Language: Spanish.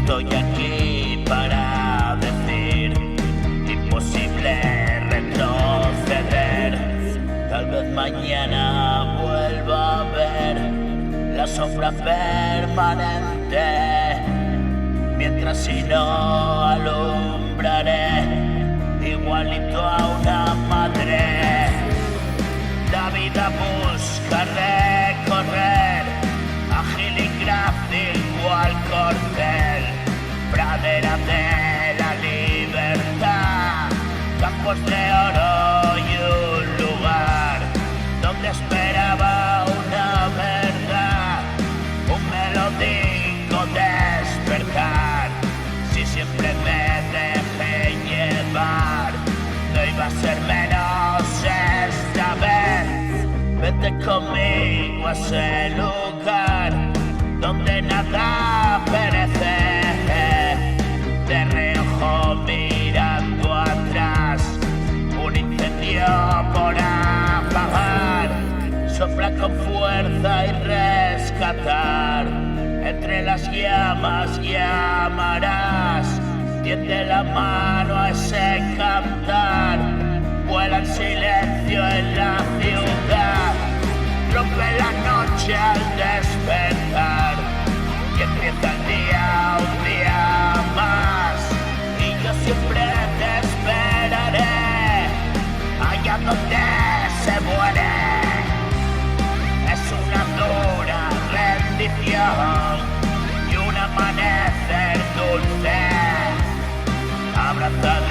Estoy aquí para decir: imposible retroceder. Tal vez mañana vuelva a ver la sombra permanente, mientras si no alumbraré igualito a una madre. La vida busca recorrer ágil y grácil cual corcel, pradera de la libertad, campos de oro y un lugar donde esperaba una verdad, un melódico despertar. Si siempre me dejé llevar, no iba a ser menos esta vez. Vete conmigo a ese lugar donde nada perece, de reojo mirando atrás, un incendio por apagar. Sopla con fuerza y rescatar, entre las llamas llamarás. Tiende la mano a ese cantar, vuela en silencio en la ciudad, rompe la noche al despertar y empieza el día un día más. Y yo siempre te esperaré allá donde se muere. Es una dura rendición y un amanecer dulce, abrazado